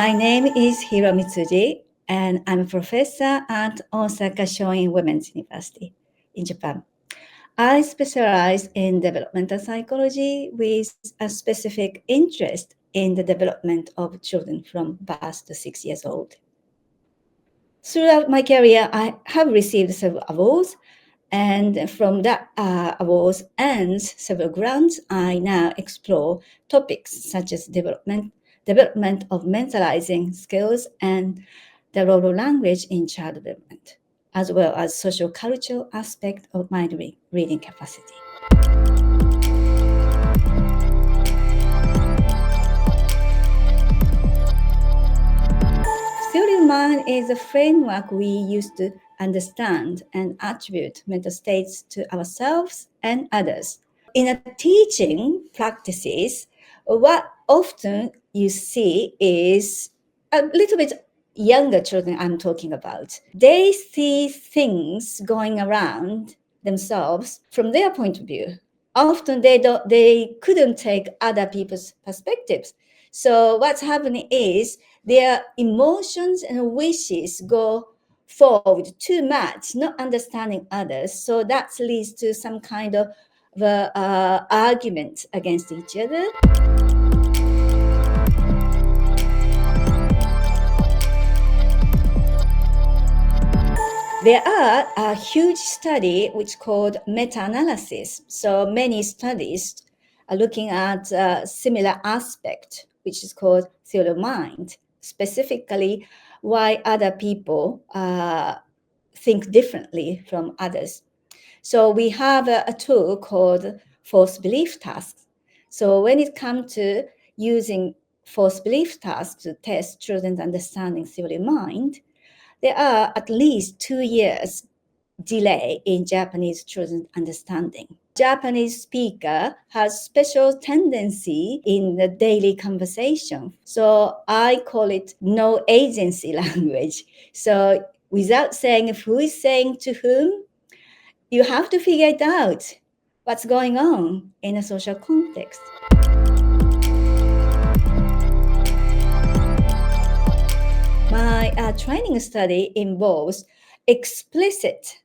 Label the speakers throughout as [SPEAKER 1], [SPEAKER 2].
[SPEAKER 1] My name is Hiromi Tsuji, and I'm a professor at Osaka Shoin Women's University in Japan. I specialize in developmental psychology with a specific interest in the development of children from birth to 6 years old. Throughout my career, I have received several awards, and from that awards and several grants, I now explore topics such as development of mentalizing skills and the role of language in child development, as well as social cultural aspect of mind reading capacity. Theory of mind is a framework we use to understand and attribute mental states to ourselves and others. In a teaching practices, what often you see is a little bit younger children I'm talking about. They see things going around themselves from their point of view. Often they couldn't take other people's perspectives. So what's happening is their emotions and wishes go forward too much, not understanding others. So that leads to some kind of argument against each other. There are a huge study which is called meta-analysis. So many studies are looking at a similar aspect, which is called theory of mind, specifically why other people think differently from others. So we have a tool called false belief tasks. So when it comes to using false belief tasks to test children's understanding theory of mind, there are at least 2 years delay in Japanese children's understanding. Japanese speaker has special tendency in the daily conversation. So I call it no agency language. So without saying who is saying to whom, you have to figure it out what's going on in a social context. My training study involves explicit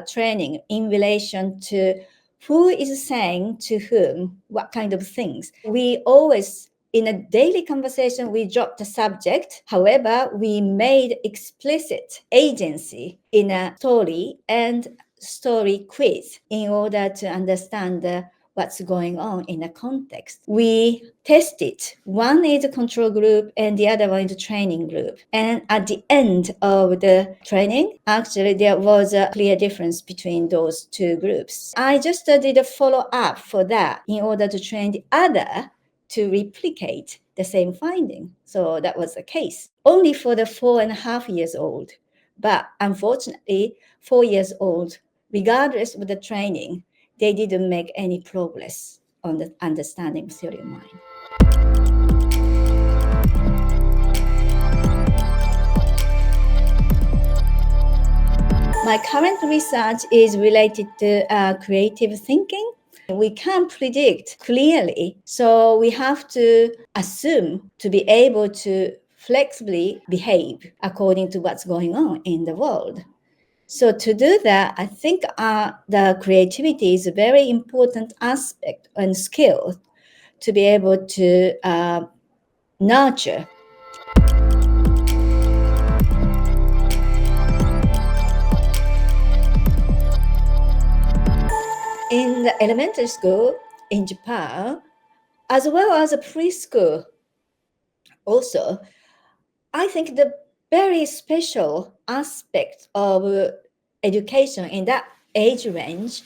[SPEAKER 1] training in relation to who is saying to whom what kind of things. We always, in a daily conversation, we drop the subject. However, we made explicit agency in a story and story quiz in order to understand what's going on in a context. We tested. One is a control group and the other one is a training group. And at the end of the training, actually there was a clear difference between those two groups. I just did a follow-up for that in order to train the other to replicate the same finding. So that was the case. Only for the 4.5 years old. But unfortunately, 4 years old, regardless of the training, they didn't make any progress on the understanding theory of mind. My current research is related to creative thinking. We can't predict clearly, so we have to assume to be able to flexibly behave according to what's going on in the world. So to do that, I think the creativity is a very important aspect and skill to be able to nurture. In the elementary school in Japan, as well as a preschool also, I think the very special aspect of education in that age range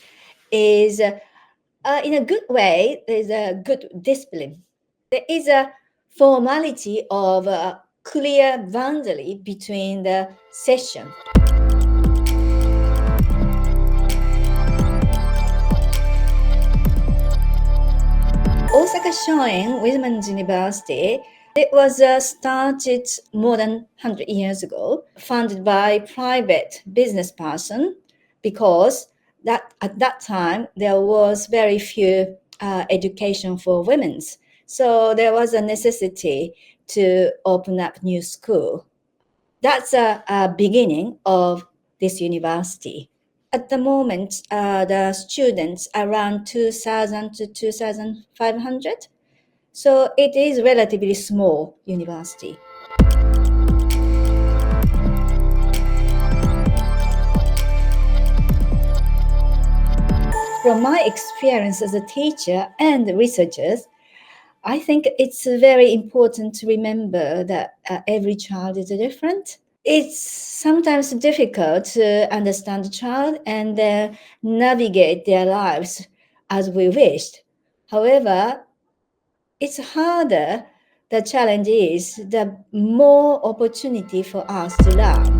[SPEAKER 1] is, in a good way, there's a good discipline. There is a formality of a clear boundary between the session. Osaka Shoin Women's University, it was started more than 100 years ago, funded by private business person, because at that time there was very few education for women. So there was a necessity to open up new school. That's a beginning of this university. At the moment, the students around 2,000 to 2,500. So it is relatively small university. From my experience as a teacher and researchers, I think it's very important to remember that every child is different. It's sometimes difficult to understand the child and navigate their lives as we wished. However, it's harder. The challenge is the more opportunity for us to learn.